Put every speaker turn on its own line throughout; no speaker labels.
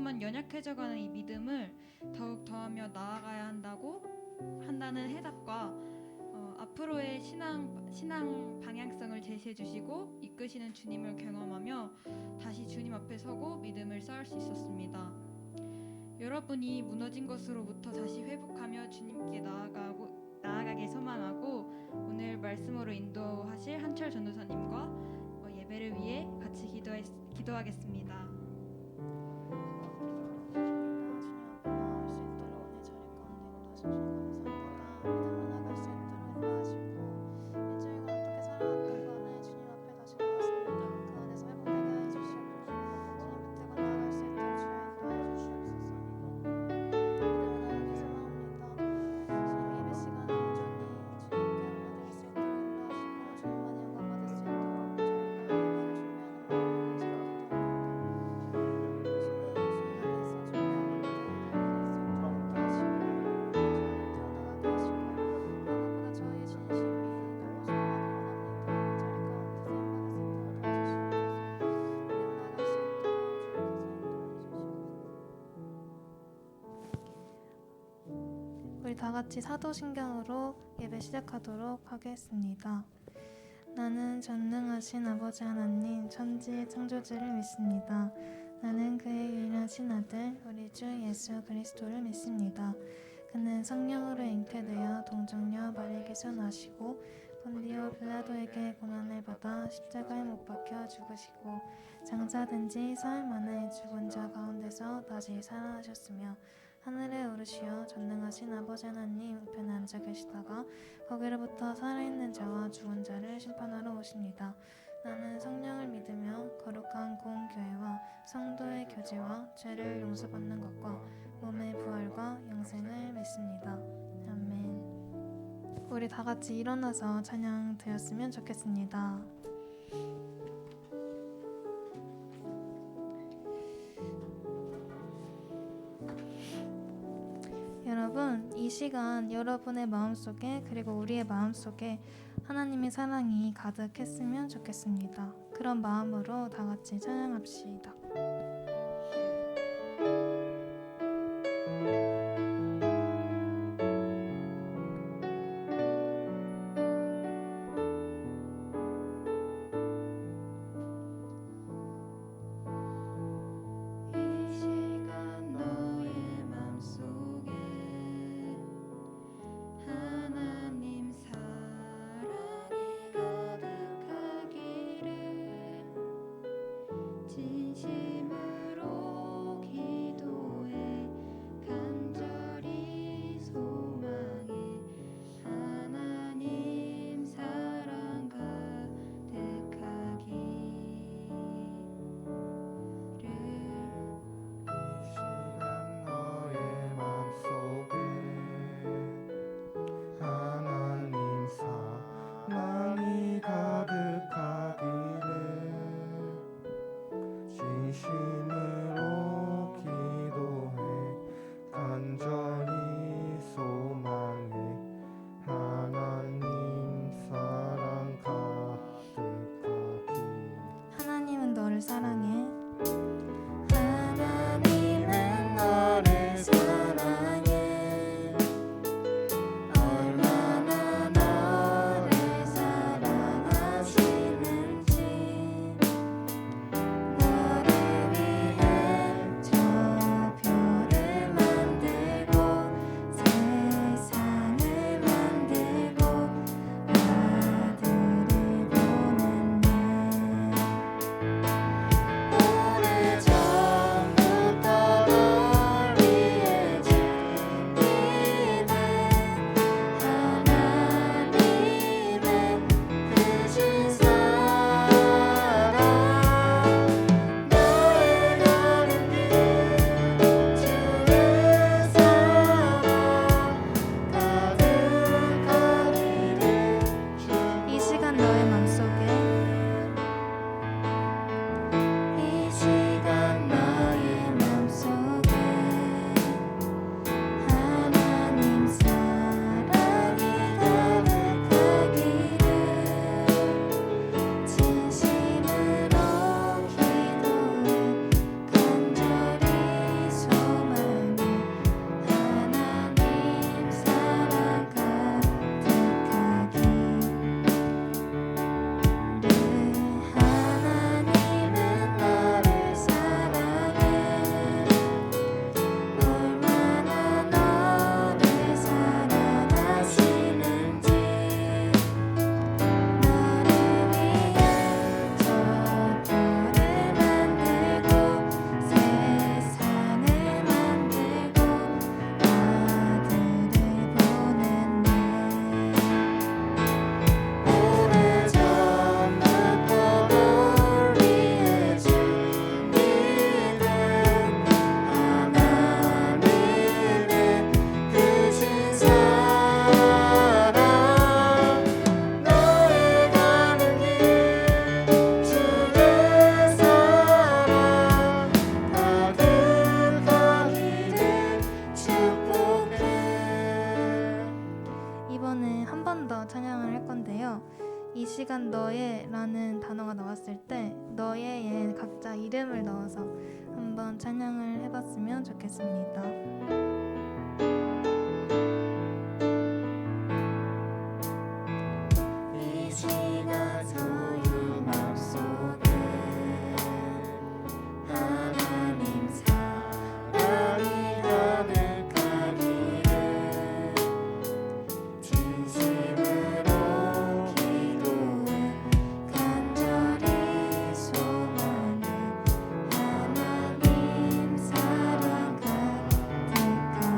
자꾸만 연약해져가는 이 믿음을 더욱 더하며 나아가야 한다는 해답과 앞으로의 신앙 방향성을 제시해 주시고 이끄시는 주님을 경험하며 다시 주님 앞에 서고 믿음을 쌓을 수 있었습니다. 여러분이 무너진 것으로부터 다시 회복하며 주님께 나아가게 소망하고 오늘 말씀으로 인도하실 한철 전도사님과 예배를 위해 같이 기도하겠습니다.
우리 다 같이 사도신경으로 예배 시작하도록 하겠습니다. 나는 전능하신 아버지 하나님 천지의 창조주를 믿습니다. 나는 그의 유일하신 아들 우리 주 예수 그리스도를 믿습니다. 그는 성령으로 잉태되어 동정녀 마리에게서 나시고 본디오 빌라도에게 고난을 받아 십자가에 못 박혀 죽으시고 장사된 지 사흘 만에 죽은 자 가운데서 다시 살아나셨으며 하늘에 오르시어 전능하신 아버지 하나님 우편에 앉아 계시다가 거기로부터 살아있는 자와 죽은 자를 심판하러 오십니다. 나는 성령을 믿으며 거룩한 공교회와 성도의 교제와 죄를 용서받는 것과 몸의 부활과 영생을 믿습니다. 아멘. 우리 다 같이 일어나서 찬양 드렸으면 좋겠습니다. 여러분, 이 시간 여러분의 마음속에 그리고 우리의 마음속에 하나님의 사랑이 가득했으면 좋겠습니다. 그런 마음으로 다 같이 찬양합시다.
진실
찬양을 해봤으면 좋겠습니다.
이 시간 소유 맘속에 하나님 사랑이 가득하기를 진심으로 기도해 간절히 소망해 하나님 사랑 가득하게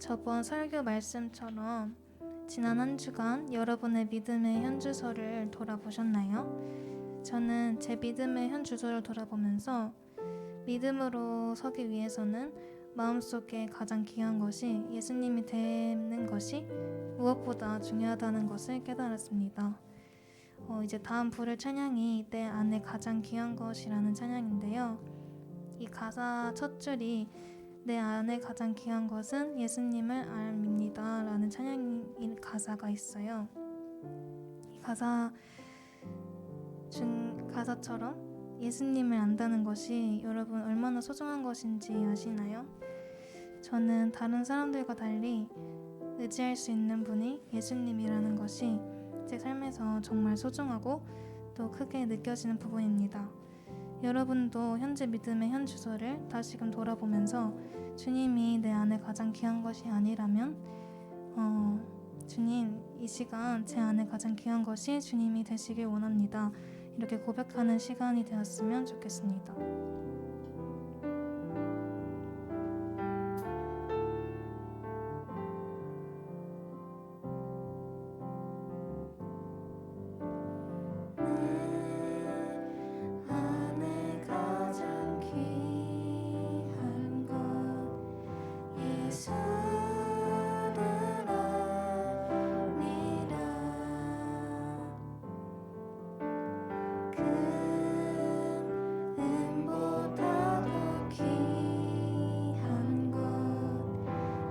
저번 설교 말씀처럼 지난 한 주간 여러분의 믿음의 현주소를 돌아보셨나요? 저는 제 믿음의 현주소를 돌아보면서 믿음으로 서기 위해서는 마음속에 가장 귀한 것이 예수님이 되는 것이 무엇보다 중요하다는 것을 깨달았습니다. 이제 다음 부를 찬양이 내 안에 가장 귀한 것이라는 찬양인데요. 이 가사 첫 줄이 내 안에 가장 귀한 것은 예수님을 알입니다 라는 찬양 가사가 있어요. 이 가사처럼 예수님을 안다는 것이 여러분 얼마나 소중한 것인지 아시나요? 저는 다른 사람들과 달리 의지할 수 있는 분이 예수님이라는 것이 제 삶에서 정말 소중하고 또 크게 느껴지는 부분입니다. 여러분도 현재 믿음의 현 주소를 다시금 돌아보면서 주님이 내 안에 가장 귀한 것이 아니라면 주님, 이 시간 제 안에 가장 귀한 것이 주님이 되시길 원합니다. 이렇게 고백하는 시간이 되었으면 좋겠습니다.
안에 가장 귀한 것 예수를 알미라 금보다 더 귀한 것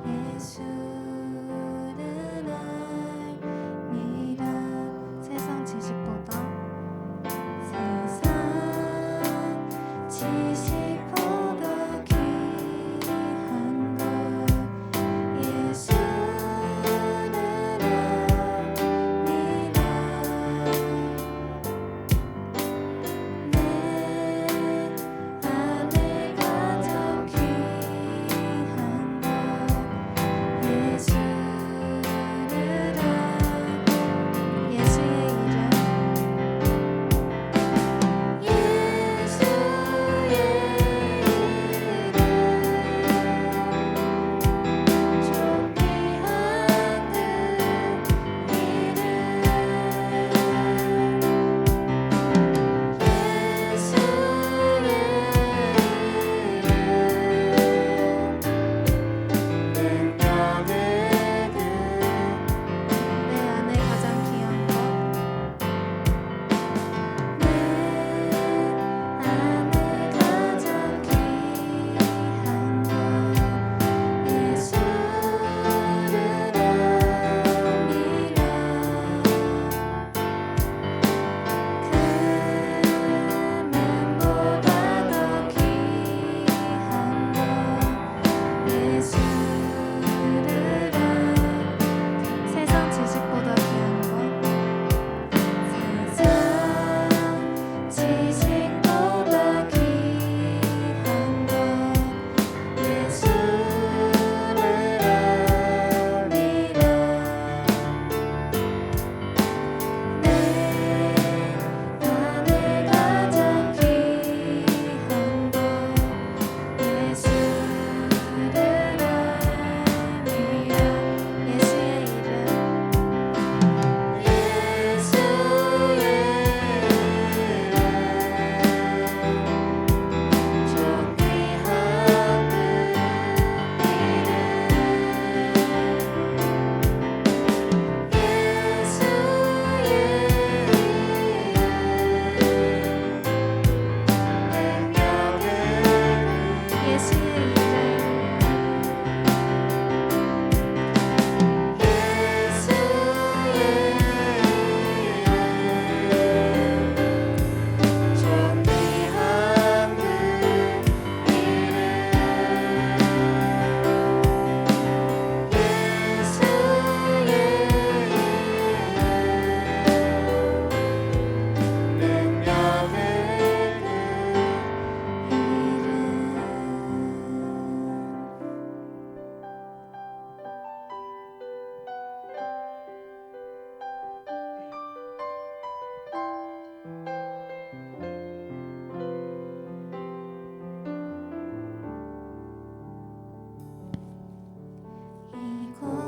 예수를 알미라
세상 지식보다
세상 지식보다 귀한 것 예수를 알미라 내 안에 가장 귀한 것 예수를 알미라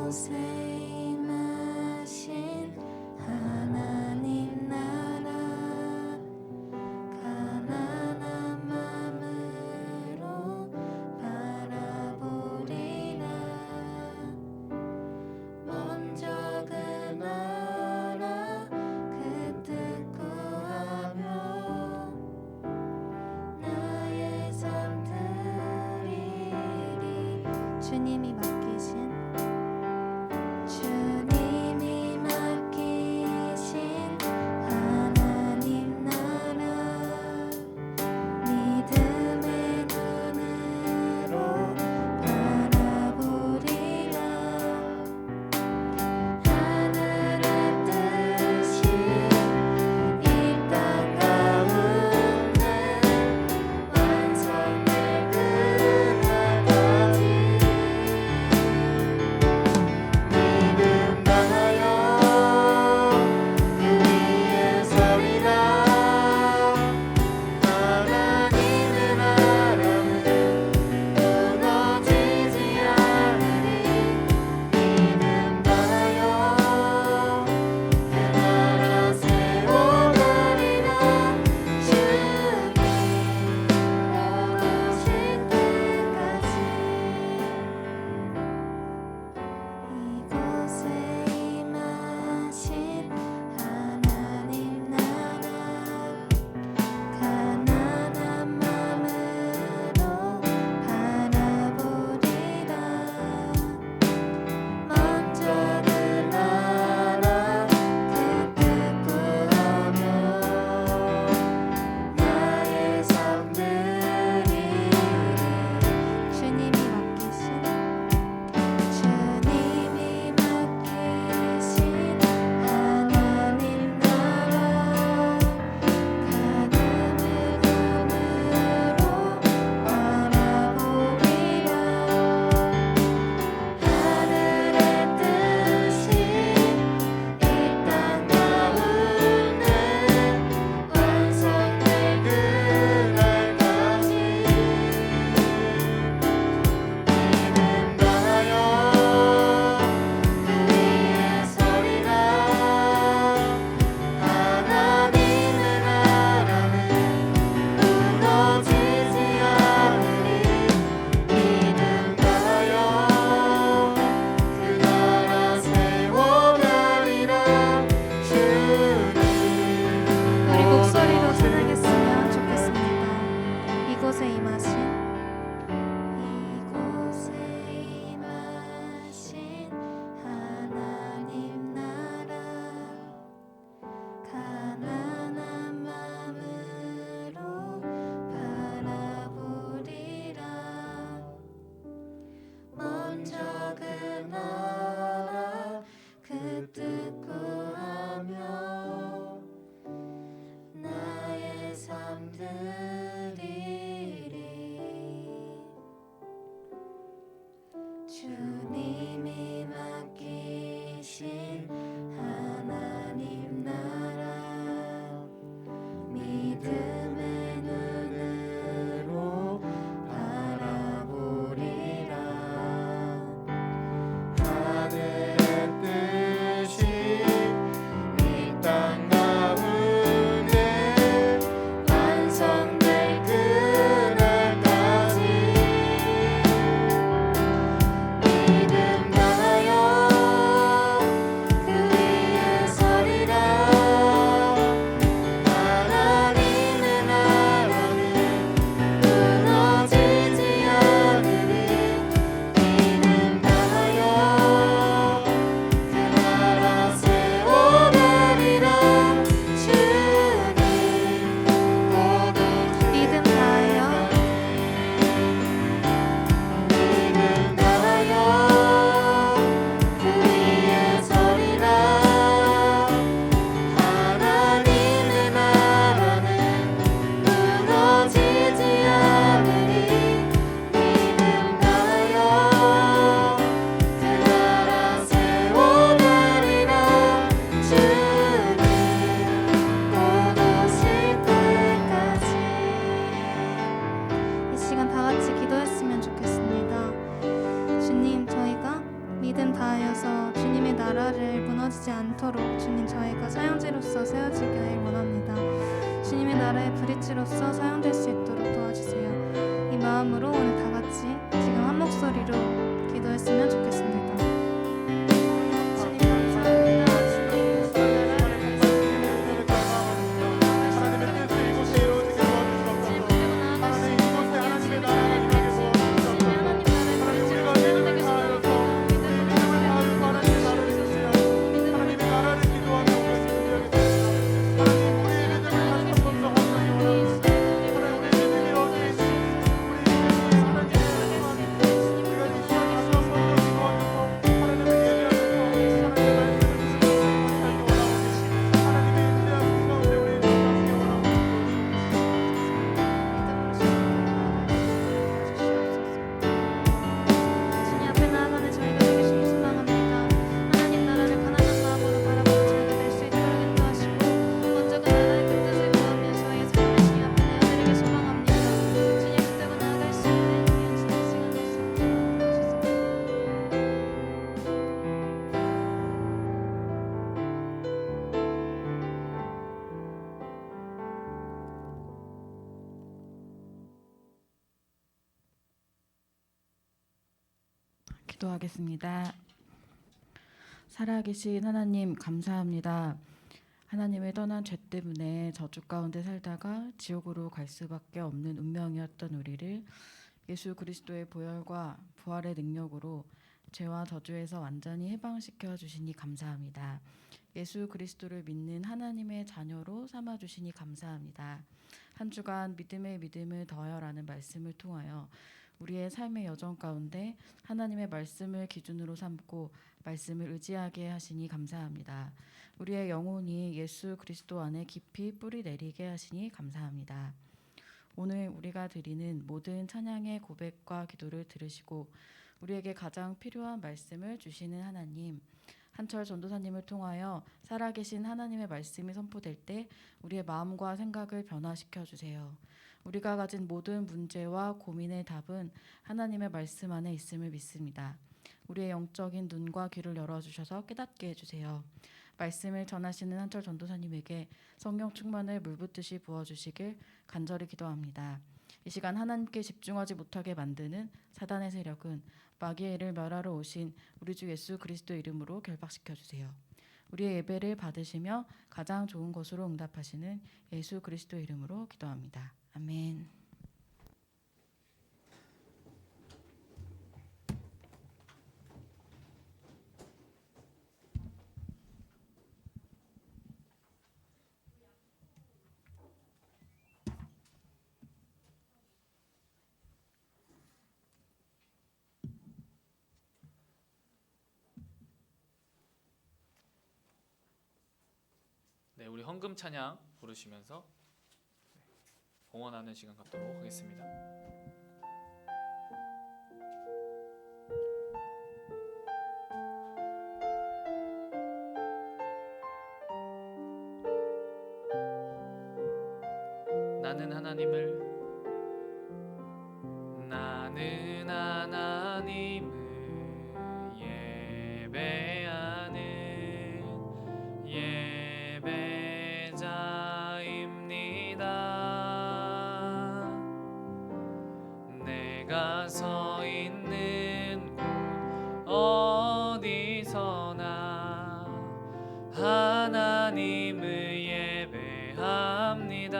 곳에 임하신 하나님 나라 가난한 맘으로 바라보리라 먼저 그 나라 그 뜻 구하며 나의 삶 드리리 주님이 맡기신 하나님 나라 믿음의 눈으로 바라보리라 하늘의 뜻이 이 땅 가운데 완성될 그날까지
무너지지 않도록 주님 저희가 사형제로서 세워지기를 원합니다. 주님의 나라의 브릿지로서 사용될 수 있도록 도와주세요. 이 마음으로 오늘 다 같이 지금 한 목소리로 기도했으면 좋겠습니다. 주님 감사합니다. 주님 나라를
하나님의 뜻이 이곳에 이루어지게 도와주시옵소서. 하나님 이곳에 하나님의 나라가 임하게 도와주시옵소서. 하나님 우리가 믿음을 다하여서 하나님의 나라를 지으시고 하나님의 나라를 기도하며 오겠습니다. 하나님 우리의 믿음을 다시 한 번 더 확장해 원합니다. 하나님 우리 믿음이 어디에 있는지 우리 믿음이 하나님의 우리가 이 시간 다시 한 번 더 기도하면서 하나님을 예배하면서 하나님의 말씀을 듣고 원하오니 하나님의 인내하신 가운데 우리 나가시기 원하옵니다.
주님 앞에 나아가는 저희가 되기 주님 소망합니다. 하나님 나라를 가난한 마음으로 바라보는 저희가 될 수 있도록 인도하시고 먼저 그 나라의 그 뜻을 구하며 저희의 삶을 주님 앞에 내어드리기 소망합니다. 주님 붙들고 나아갈 수 있는 귀한 주님 시간 되시옵소서.
기도하겠습니다. 살아계신 하나님 감사합니다. 하나님을 떠난 죄 때문에 저주 가운데 살다가 지옥으로 갈 수밖에 없는 운명이었던 우리를 예수 그리스도의 보혈과 부활의 능력으로 죄와 저주에서 완전히 해방시켜 주시니 감사합니다. 예수 그리스도를 믿는 하나님의 자녀로 삼아 주시니 감사합니다. 한 주간 믿음의 믿음을 더하여라는 말씀을 통하여 우리의 삶의 여정 가운데 하나님의 말씀을 기준으로 삼고 말씀을 의지하게 하시니 감사합니다. 우리의 영혼이 예수 그리스도 안에 깊이 뿌리 내리게 하시니 감사합니다. 오늘 우리가 드리는 모든 찬양의 고백과 기도를 들으시고 우리에게 가장 필요한 말씀을 주시는 하나님, 한철 전도사님을 통하여 살아계신 하나님의 말씀이 선포될 때 우리의 마음과 생각을 변화시켜 주세요. 우리가 가진 모든 문제와 고민의 답은 하나님의 말씀 안에 있음을 믿습니다. 우리의 영적인 눈과 귀를 열어주셔서 깨닫게 해주세요. 말씀을 전하시는 한철 전도사님에게 성령 충만을 물붓듯이 부어주시길 간절히 기도합니다. 이 시간 하나님께 집중하지 못하게 만드는 사단의 세력은 마귀의 일을 멸하러 오신 우리 주 예수 그리스도 이름으로 결박시켜 주세요. 우리의 예배를 받으시며 가장 좋은 것으로 응답하시는 예수 그리스도 이름으로 기도합니다. 아멘.
네, 우리 헌금 찬양 부르시면서 봉헌하는 시간 갖도록 하겠습니다. 나는 하나님을 예배하는 예배자입니다. 내가 서 있는 곳 어디서나 하나님을 예배합니다.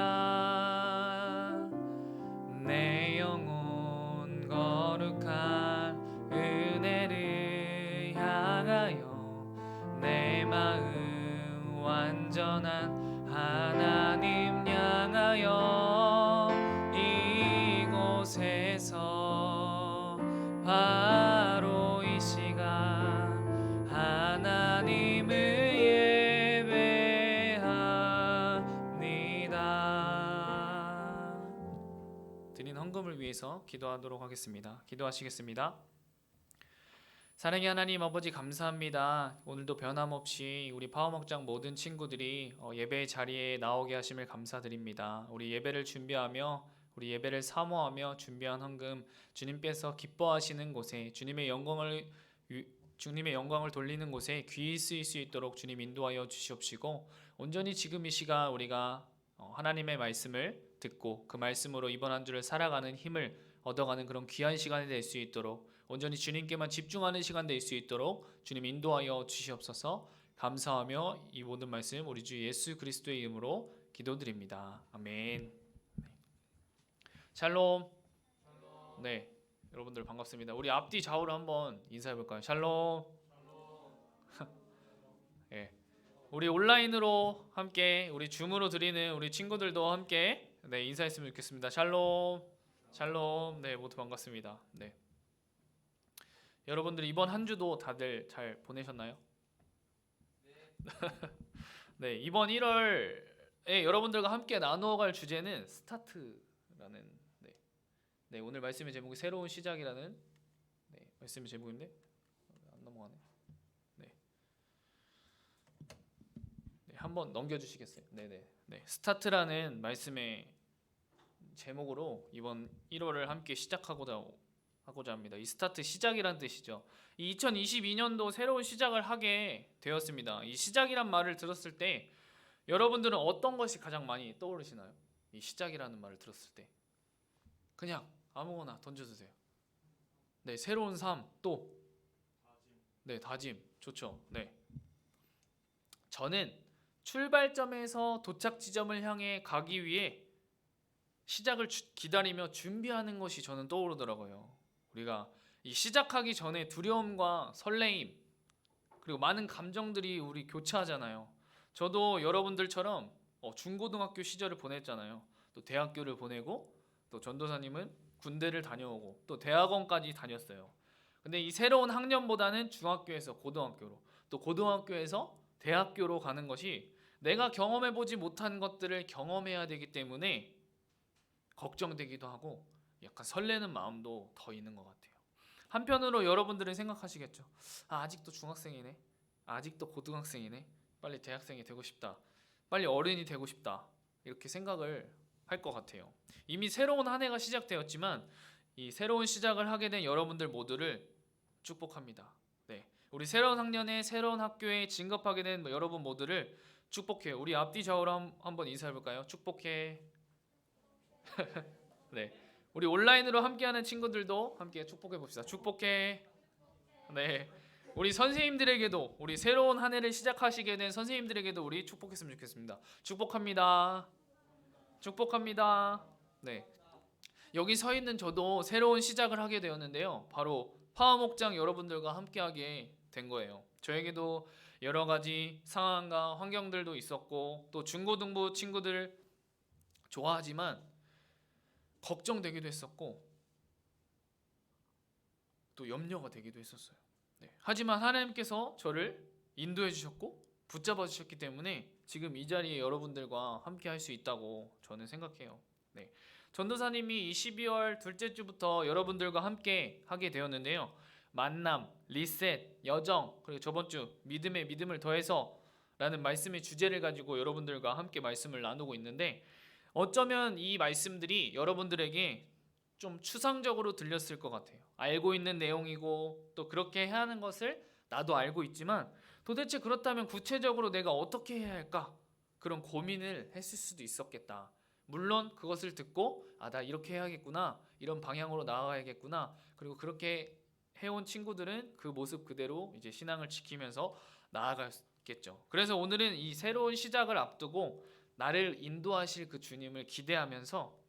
내 영혼 거룩한 은혜를 향하여 내 마음 완전한 하나님 향하여 이곳에서 바로 이 시간 하나님을 예배합니다. 드린 헌금을 위해서 기도하도록 하겠습니다. 기도하시겠습니다. 사랑의 하나님 아버지 감사합니다. 오늘도 변함없이 우리 파워목장 모든 친구들이 예배 자리에 나오게 하심을 감사드립니다. 우리 예배를 준비하며 우리 예배를 사모하며 준비한 헌금 주님께서 기뻐하시는 곳에 주님의 영광을 주님의 영광을 돌리는 곳에 귀히 쓰일 수 있도록 주님 인도하여 주시옵시고, 온전히 지금 이 시간 우리가 하나님의 말씀을 듣고 그 말씀으로 이번 한 주를 살아가는 힘을 얻어가는 그런 귀한 시간이 될 수 있도록, 온전히 주님께만 집중하는 시간 될 수 있도록 주님 인도하여 주시옵소서. 감사하며 이 모든 말씀 우리 주 예수 그리스도의 이름으로 기도드립니다. 아멘. 샬롬. 네, 여러분들 반갑습니다. 우리 앞뒤 좌우로 한번 인사해 볼까요? 샬롬. 예, 우리 온라인으로 함께, 우리 줌으로 드리는 우리 친구들도 함께 인사했으면 좋겠습니다. 샬롬. 샬롬. 네, 모두 반갑습니다. 네, 여러분들 이번 한 주도 다들 잘 보내셨나요? 네, 이번 1월에 여러분들과 함께 나누어갈 주제는 스타트라는 오늘 말씀의 제목이 새로운 시작이라는 말씀의 제목인데 안 넘어가네. 한번 넘겨주시겠어요? 네, 스타트라는 말씀의 제목으로 이번 1월을 함께 시작하고자 합니다. 이 스타트, 시작이란 뜻이죠. 이 2022년도 새로운 시작을 하게 되었습니다. 이 시작이란 말을 들었을 때 여러분들은 어떤 것이 가장 많이 떠오르시나요? 이 시작이라는 말을 들었을 때 그냥 아무거나 던져주세요. 네, 새로운 삶, 또 다짐 좋죠. 네, 저는 출발점에서 도착 지점을 향해 가기 위해 시작을 기다리며 준비하는 것이 저는 떠오르더라고요. 우리가 이 시작하기 전에 두려움과 설레임 그리고 많은 감정들이 우리 교차하잖아요. 저도 여러분들처럼 중고등학교 시절을 보냈잖아요. 또 대학교를 보내고, 또 전도사님은 군대를 다녀오고 또 대학원까지 다녔어요. 근데 이 새로운 학년보다는 중학교에서 고등학교로, 또 고등학교에서 대학교로 가는 것이 내가 경험해보지 못한 것들을 경험해야 되기 때문에 걱정되기도 하고 약간 설레는 마음도 더 있는 것 같아요. 한편으로 여러분들은 생각하시겠죠. 아직도 중학생이네, 아직도 고등학생이네, 빨리 대학생이 되고 싶다, 빨리 어른이 되고 싶다, 이렇게 생각을 할 것 같아요. 이미 새로운 한 해가 시작되었지만 이 새로운 시작을 하게 된 여러분들 모두를 축복합니다. 네, 우리 새로운 학년에 새로운 학교에 진급하게 된 여러분 모두를 축복해요. 우리 앞뒤 좌우로 한번 인사해 볼까요? 축복해. 네, 우리 온라인으로 함께하는 친구들도 함께 축복해 봅시다. 축복해. 네, 우리 선생님들에게도, 우리 새로운 한 해를 시작하시게 된 선생님들에게도 우리 축복했으면 좋겠습니다. 축복합니다. 축복합니다. 네, 여기 서 있는 저도 새로운 시작을 하게 되었는데요. 바로 파워목장 여러분들과 함께하게 된 거예요. 저에게도 여러 가지 상황과 환경들도 있었고, 또 중고등부 친구들 좋아하지만 걱정되기도 했었고, 또 염려가 되기도 했었어요. 네, 하지만 하나님께서 저를 인도해 주셨고 붙잡아 주셨기 때문에 지금 이 자리에 여러분들과 함께 할 수 있다고 저는 생각해요. 네, 전도사님이 이 12월 둘째 주부터 여러분들과 함께 하게 되었는데요. 만남, 리셋, 여정, 그리고 저번 주 믿음에 믿음을 더해서 라는 말씀의 주제를 가지고 여러분들과 함께 말씀을 나누고 있는데, 어쩌면 이 말씀들이 여러분들에게 좀 추상적으로 들렸을 것 같아요. 알고 있는 내용이고 또 그렇게 해야 하는 것을 나도 알고 있지만 도대체 그렇다면 구체적으로 내가 어떻게 해야 할까? 그런 고민을 했을 수도 있었겠다. 물론 그것을 듣고 나 이렇게 해야겠구나, 이런 방향으로 나아가야겠구나, 그리고 그렇게 해온 친구들은 그 모습 그대로 이제 신앙을 지키면서 나아갔겠죠. 그래서 오늘은 이 새로운 시작을 앞두고 나를 인도하실 그 주님을 기대하면서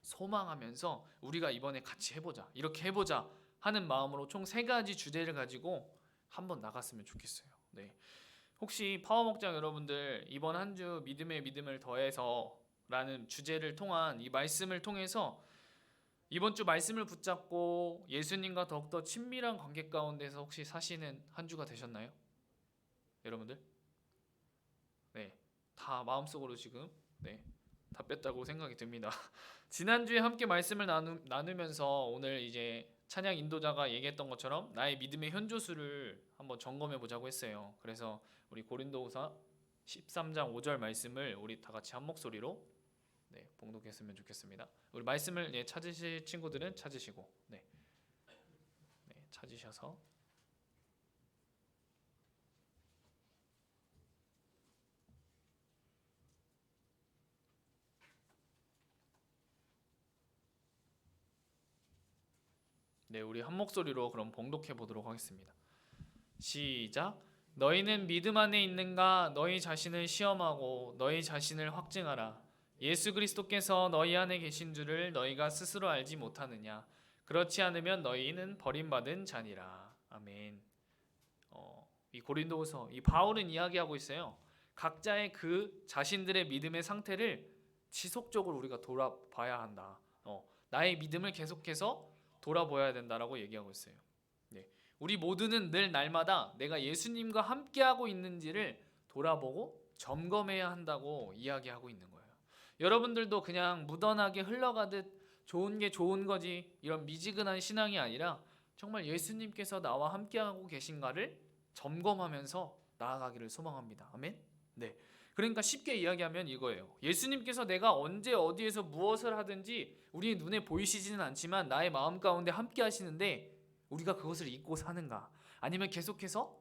소망하면서 우리가 이번에 같이 해보자, 이렇게 해보자 하는 마음으로 총 3가지 주제를 가지고 한번 나갔으면 좋겠어요. 네, 혹시 파워목장 여러분들 이번 한 주 믿음에 믿음을 더해서 라는 주제를 통한 이 말씀을 통해서 이번 주 말씀을 붙잡고 예수님과 더욱더 친밀한 관계 가운데서 혹시 사시는 한 주가 되셨나요? 여러분들? 네, 다 마음속으로 지금 다 뺐다고 생각이 듭니다. 지난주에 함께 말씀을 나누면서 오늘 이제 찬양 인도자가 얘기했던 것처럼 나의 믿음의 현조수를 한번 점검해 보자고 했어요. 그래서 우리 고린도후서 13장 5절 말씀을 우리 다 같이 한 목소리로 봉독했으면 좋겠습니다. 우리 말씀을 찾으실 친구들은 찾으시고 찾으셔서 네, 우리 한 목소리로 그럼 봉독해 보도록 하겠습니다. 시작. 너희는 믿음 안에 있는가? 너희 자신을 시험하고 너희 자신을 확증하라. 예수 그리스도께서 너희 안에 계신 줄을 너희가 스스로 알지 못하느냐? 그렇지 않으면 너희는 버림받은 자니라. 아멘. 이 고린도후서, 이 바울은 이야기하고 있어요. 각자의 그 자신들의 믿음의 상태를 지속적으로 우리가 돌아봐야 한다. 나의 믿음을 계속해서 돌아보아야 된다라고 얘기하고 있어요. 네, 우리 모두는 늘 날마다 내가 예수님과 함께하고 있는지를 돌아보고 점검해야 한다고 이야기하고 있는 거예요. 여러분들도 그냥 무던하게 흘러가듯 좋은 게 좋은 거지 이런 미지근한 신앙이 아니라 정말 예수님께서 나와 함께하고 계신가를 점검하면서 나아가기를 소망합니다. 아멘. 네. 그러니까 쉽게 이야기하면 이거예요. 예수님께서 내가 언제 어디에서 무엇을 하든지 우리 눈에 보이시지는 않지만 나의 마음 가운데 함께 하시는데 우리가 그것을 잊고 사는가? 아니면 계속해서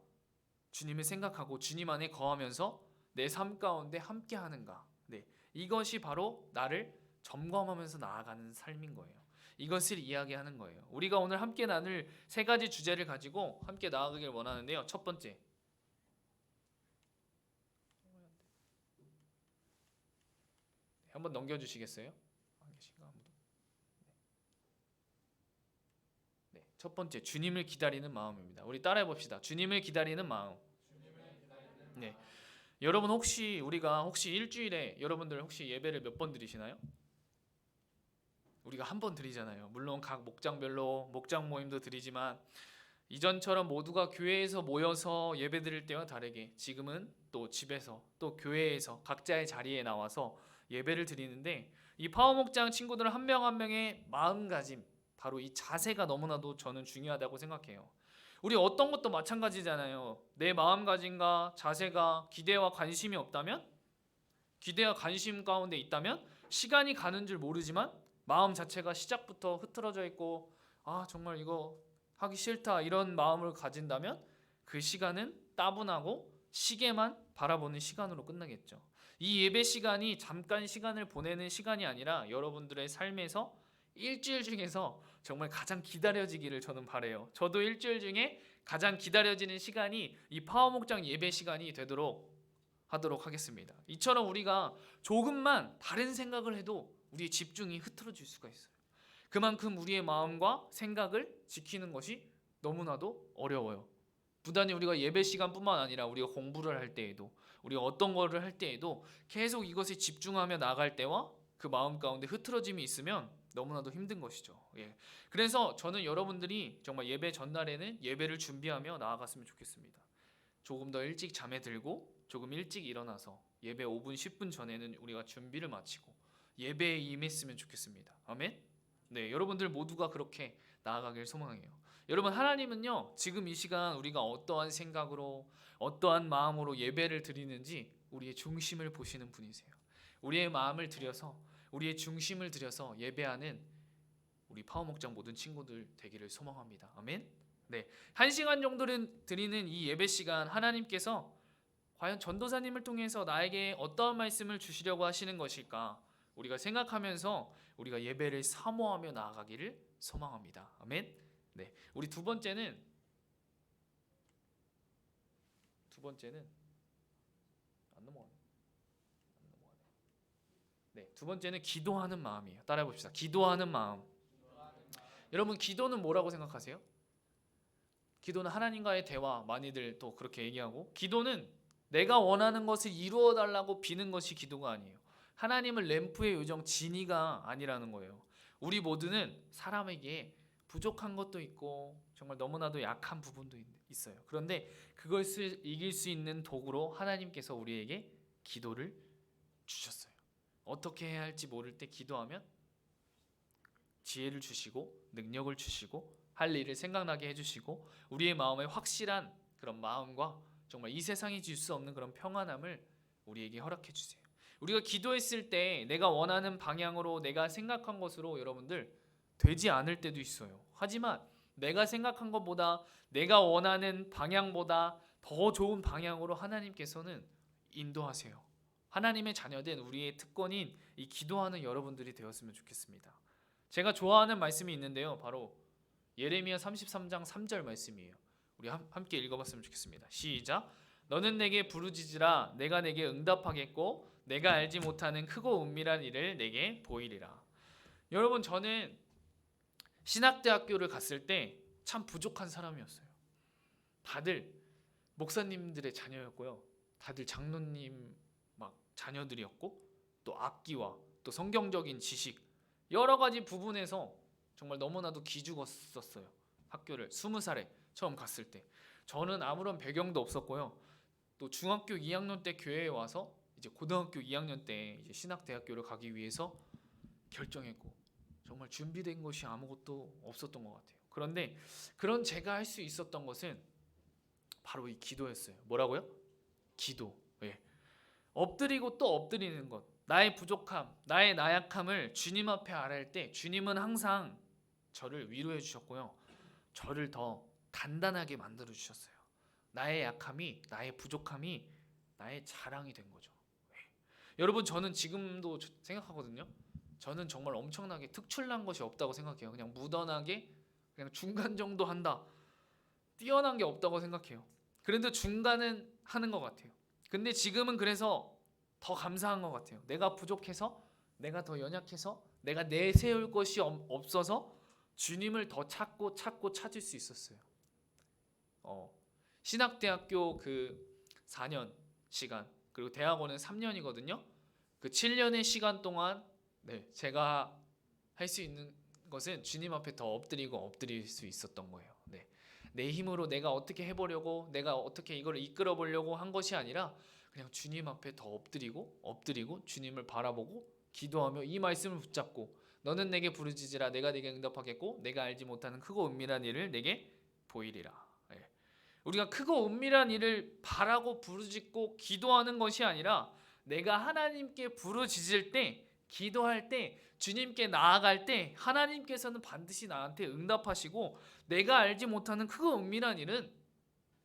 주님을 생각하고 주님 안에 거하면서 내 삶 가운데 함께 하는가? 네. 이것이 바로 나를 점검하면서 나아가는 삶인 거예요. 이것을 이야기하는 거예요. 우리가 오늘 함께 나눌 세 가지 주제를 가지고 함께 나아가길 원하는데요. 첫 번째, 한번 넘겨주시겠어요? 네, 첫 번째, 주님을 기다리는 마음입니다. 우리 따라해 봅시다. 주님을 기다리는 마음. 네, 여러분 우리가 일주일에 여러분들 혹시 예배를 몇 번 드리시나요? 우리가 한 번 드리잖아요. 물론 각 목장별로 목장 모임도 드리지만 이전처럼 모두가 교회에서 모여서 예배 드릴 때와 다르게 지금은 또 집에서 또 교회에서 각자의 자리에 나와서 예배를 드리는데 이 파워 목장 친구들 한 명 한 명의 마음가짐, 바로 이 자세가 너무나도 저는 중요하다고 생각해요. 우리 어떤 것도 마찬가지잖아요. 내 마음가짐과 자세가 기대와 관심이 없다면, 기대와 관심 가운데 있다면 시간이 가는 줄 모르지만 마음 자체가 시작부터 흐트러져 있고 정말 이거 하기 싫다 이런 마음을 가진다면 그 시간은 따분하고 시계만 바라보는 시간으로 끝나겠죠. 이 예배 시간이 잠깐 시간을 보내는 시간이 아니라 여러분들의 삶에서 일주일 중에서 정말 가장 기다려지기를 저는 바라요. 저도 일주일 중에 가장 기다려지는 시간이 이 파워목장 예배 시간이 되도록 하도록 하겠습니다. 이처럼 우리가 조금만 다른 생각을 해도 우리의 집중이 흐트러질 수가 있어요. 그만큼 우리의 마음과 생각을 지키는 것이 너무나도 어려워요. 부단히 우리가 예배 시간뿐만 아니라 우리가 공부를 할 때에도, 우리가 어떤 거를 할 때에도 계속 이것에 집중하며 나갈 때와 그 마음 가운데 흐트러짐이 있으면 너무나도 힘든 것이죠. 그래서 저는 여러분들이 정말 예배 전날에는 예배를 준비하며 나아갔으면 좋겠습니다. 조금 더 일찍 잠에 들고 조금 일찍 일어나서 예배 5분 10분 전에는 우리가 준비를 마치고 예배에 임했으면 좋겠습니다. 아멘. 네, 여러분들 모두가 그렇게 나아가길 소망해요. 여러분, 하나님은요 지금 이 시간 우리가 어떠한 생각으로 어떠한 마음으로 예배를 드리는지 우리의 중심을 보시는 분이세요. 우리의 마음을 들여서 우리의 중심을 들여서 예배하는 우리 파워목장 모든 친구들 되기를 소망합니다. 아멘. 네, 1시간 정도는 드리는 이 예배 시간, 하나님께서 과연 전도사님을 통해서 나에게 어떠한 말씀을 주시려고 하시는 것일까 우리가 생각하면서 우리가 예배를 사모하며 나아가기를 소망합니다. 아멘. 네, 우리 두 번째는 안 넘어가네. 네, 두 번째는 기도하는 마음이에요. 따라해 봅시다. 기도하는 마음. 여러분, 기도는 뭐라고 생각하세요? 기도는 하나님과의 대화, 많이들 또 그렇게 얘기하고, 기도는 내가 원하는 것을 이루어 달라고 비는 것이 기도가 아니에요. 하나님을 램프의 요정 지니가 아니라는 거예요. 우리 모두는 사람에게 부족한 것도 있고 정말 너무나도 약한 부분도 있어요. 그런데 그것을 이길 수 있는 도구로 하나님께서 우리에게 기도를 주셨어요. 어떻게 해야 할지 모를 때 기도하면 지혜를 주시고 능력을 주시고 할 일을 생각나게 해주시고 우리의 마음에 확실한 그런 마음과 정말 이 세상이 줄 수 없는 그런 평안함을 우리에게 허락해 주세요. 우리가 기도했을 때 내가 원하는 방향으로 내가 생각한 것으로 여러분들 되지 않을 때도 있어요. 하지만 내가 생각한 것보다 내가 원하는 방향보다 더 좋은 방향으로 하나님께서는 인도하세요. 하나님의 자녀된 우리의 특권인 이 기도하는 여러분들이 되었으면 좋겠습니다. 제가 좋아하는 말씀이 있는데요. 바로 예레미야 33장 3절 말씀이에요. 우리 함께 읽어봤으면 좋겠습니다. 시작. 너는 내게 부르짖으라 내가 내게 응답하겠고 내가 알지 못하는 크고 은밀한 일을 내게 보이리라. 여러분, 저는 신학대학교를 갔을 때 참 부족한 사람이었어요. 다들 목사님들의 자녀였고요. 다들 장로님 막 자녀들이었고, 또 악기와 또 성경적인 지식 여러 가지 부분에서 정말 너무나도 기죽었었어요. 학교를 20살에 처음 갔을 때 저는 아무런 배경도 없었고요. 또 중학교 2학년 때 교회에 와서 이제 고등학교 2학년 때 이제 신학대학교를 가기 위해서 결정했고, 정말 준비된 것이 아무것도 없었던 것 같아요. 그런데 그런 제가 할 수 있었던 것은 바로 이 기도였어요. 뭐라고요? 기도. 예. 엎드리고 또 엎드리는 것. 나의 부족함, 나의 나약함을 주님 앞에 아뢰할 때 주님은 항상 저를 위로해 주셨고요. 저를 더 단단하게 만들어 주셨어요. 나의 약함이, 나의 부족함이 나의 자랑이 된 거죠. 예. 여러분, 저는 지금도 생각하거든요. 저는 정말 엄청나게 특출난 것이 없다고 생각해요. 그냥 무던하게 그냥 중간 정도 한다. 뛰어난 게 없다고 생각해요. 그런데 중간은 하는 것 같아요. 근데 지금은 그래서 더 감사한 것 같아요. 내가 부족해서, 내가 더 연약해서, 내가 내세울 것이 없어서 주님을 더 찾고 찾을 수 있었어요. 신학대학교 그 4년 시간, 그리고 대학원은 3년이거든요. 그 7년의 시간 동안 제가 할 수 있는 것은 주님 앞에 더 엎드릴 수 있었던 거예요. 내 힘으로 내가 어떻게 해보려고, 내가 어떻게 이걸 이끌어 보려고 한 것이 아니라 그냥 주님 앞에 더 엎드리고 주님을 바라보고 기도하며 이 말씀을 붙잡고, 너는 내게 부르짖으라 내가 내게 응답하겠고 내가 알지 못하는 크고 은밀한 일을 내게 보이리라. 우리가 크고 은밀한 일을 바라고 부르짖고 기도하는 것이 아니라 내가 하나님께 부르짖을 때, 기도할 때, 주님께 나아갈 때 하나님께서는 반드시 나한테 응답하시고, 내가 알지 못하는 크고 은밀한 일은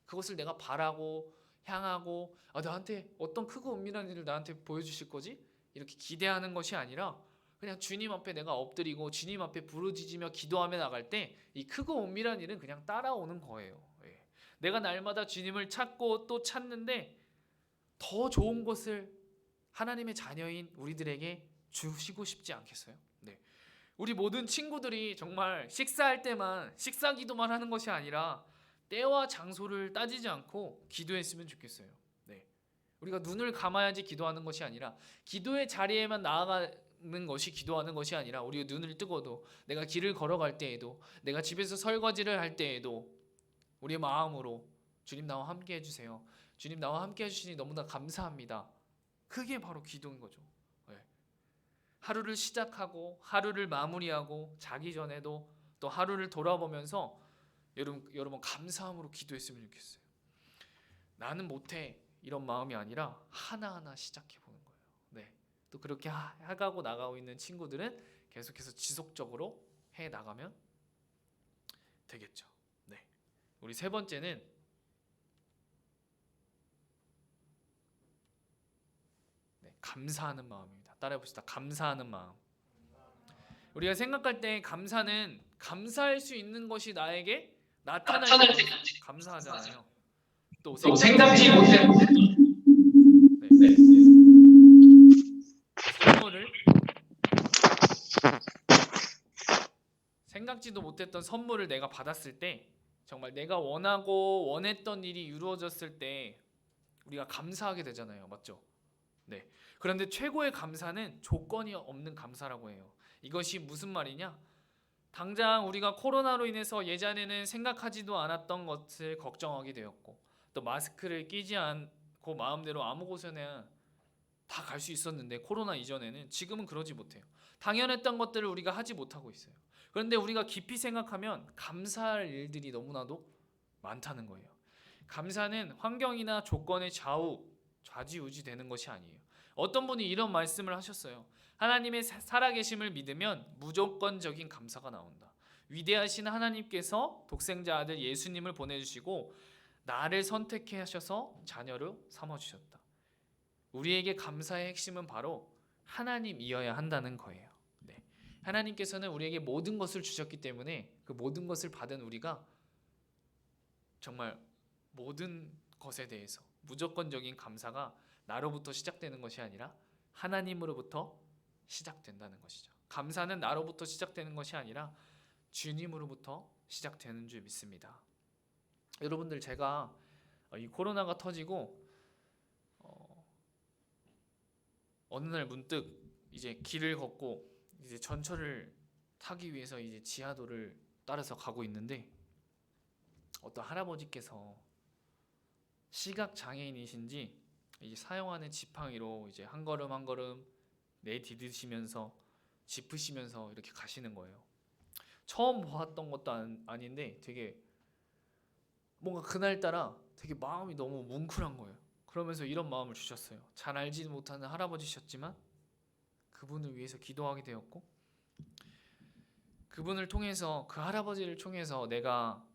그것을 내가 바라고 향하고 나한테 어떤 크고 은밀한 일을 나한테 보여주실 거지? 이렇게 기대하는 것이 아니라 그냥 주님 앞에 내가 엎드리고 주님 앞에 부르짖으며 기도하며 나갈 때 이 크고 은밀한 일은 그냥 따라오는 거예요. 내가 날마다 주님을 찾고 또 찾는데 더 좋은 것을 하나님의 자녀인 우리들에게 주시고 싶지 않겠어요? 우리 모든 친구들이 정말 식사할 때만 식사 기도만 하는 것이 아니라 때와 장소를 따지지 않고 기도했으면 좋겠어요. 우리가 눈을 감아야지 기도하는 것이 아니라, 기도의 자리에만 나아가는 것이 기도하는 것이 아니라, 우리가 눈을 뜨고도, 내가 길을 걸어갈 때에도, 내가 집에서 설거지를 할 때에도 우리의 마음으로 주님 나와 함께 해주세요. 주님 나와 함께 해주시니 너무나 감사합니다. 그게 바로 기도인 거죠. 하루를 시작하고 하루를 마무리하고 자기 전에도 또 하루를 돌아보면서 여러분 감사함으로 기도했으면 좋겠어요. 나는 못해 이런 마음이 아니라 하나하나 시작해 보는 거예요. 또 그렇게 해가고 나가고 있는 친구들은 계속해서 지속적으로 해 나가면 되겠죠. 우리 세 번째는 감사하는 마음입니다. 따라해 봅시다. 감사하는 마음. 우리가 생각할 때 감사는 감사할 수 있는 것이 나에게 나타날 때 감사하잖아요. 또 생각지 못한 선물을, 생각지도 못했던 선물을 내가 받았을 때, 정말 내가 원하고 원했던 일이 이루어졌을 때 우리가 감사하게 되잖아요. 맞죠? 그런데 최고의 감사는 조건이 없는 감사라고 해요. 이것이 무슨 말이냐? 당장 우리가 코로나로 인해서 예전에는 생각하지도 않았던 것을 걱정하게 되었고, 또 마스크를 끼지 않고 마음대로 아무 곳에나 다 갈 수 있었는데, 코로나 이전에는, 지금은 그러지 못해요. 당연했던 것들을 우리가 하지 못하고 있어요. 그런데 우리가 깊이 생각하면 감사할 일들이 너무나도 많다는 거예요. 감사는 환경이나 조건의 좌지우지 되는 것이 아니에요. 어떤 분이 이런 말씀을 하셨어요. 하나님의 살아계심을 믿으면 무조건적인 감사가 나온다. 위대하신 하나님께서 독생자 아들 예수님을 보내주시고 나를 선택해 하셔서 자녀로 삼아주셨다. 우리에게 감사의 핵심은 바로 하나님이어야 한다는 거예요. 하나님께서는 우리에게 모든 것을 주셨기 때문에 그 모든 것을 받은 우리가 정말 모든 것에 대해서 무조건적인 감사가 나로부터 시작되는 것이 아니라 하나님으로부터 시작된다는 것이죠. 감사는 나로부터 시작되는 것이 아니라 주님으로부터 시작되는 줄 믿습니다. 여러분들, 제가 이 코로나가 터지고 어느 날 문득 이제 길을 걷고 이제 전철을 타기 위해서 이제 지하도를 따라서 가고 있는데 어떤 할아버지께서 시각 장애인이신지 이제 사용하는 지팡이로 이제 한 걸음 한 걸음 내디디시면서 짚으시면서 이렇게 가시는 거예요. 처음 보았던 것도 아닌데 되게 뭔가 그날따라 되게 마음이 너무 뭉클한 거예요. 그러면서 이런 마음을 주셨어요. 잘 알지 못하는 할아버지셨지만 그분을 위해서 기도하게 되었고, 그분을 통해서, 그 할아버지를 통해서 내가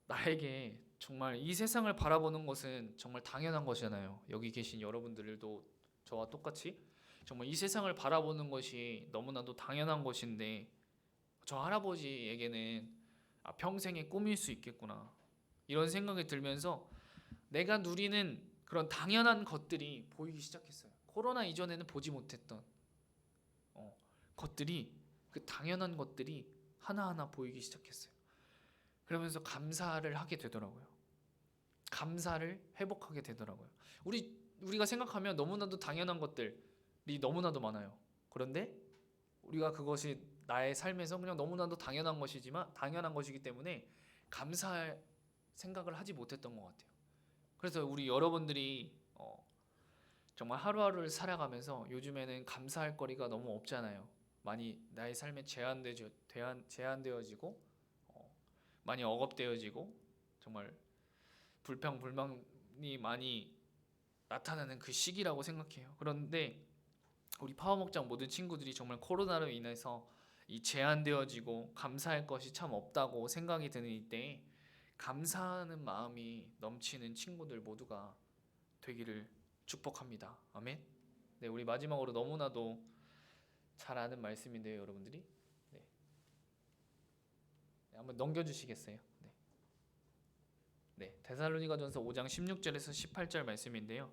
나에게 정말 이 세상을 바라보는 것은 정말 당연한 것이잖아요. 여기 계신 여러분들도 저와 똑같이 정말 이 세상을 바라보는 것이 너무나도 당연한 것인데 저 할아버지에게는 평생의 꿈일 수 있겠구나, 이런 생각이 들면서 내가 누리는 그런 당연한 것들이 보이기 시작했어요. 코로나 이전에는 보지 못했던 것들이, 그 당연한 것들이 하나하나 보이기 시작했어요. 그러면서 감사를 하게 되더라고요. 감사를 회복하게 되더라고요. 우리가 생각하면 너무나도 당연한 것들이 너무나도 많아요. 그런데 우리가 그것이 나의 삶에서 그냥 너무나도 당연한 것이기 때문에 감사할 생각을 하지 못했던 것 같아요. 그래서 우리 여러분들이 정말 하루하루를 살아가면서 요즘에는 감사할 거리가 너무 없잖아요. 많이 나의 삶에 제한되어지고 많이 억압되어지고 정말 불평불만이 많이 나타나는 그 시기라고 생각해요. 그런데 우리 파워목장 모든 친구들이 정말 코로나로 인해서 이 제한되어지고 감사할 것이 참 없다고 생각이 드는 이때에 감사하는 마음이 넘치는 친구들 모두가 되기를 축복합니다. 아멘. 네, 우리 마지막으로 너무나도 잘 아는 말씀인데요, 여러분들이. 네, 한번 넘겨주시겠어요? 네, 데살로니가전서 5장 16절에서 18절 말씀인데요.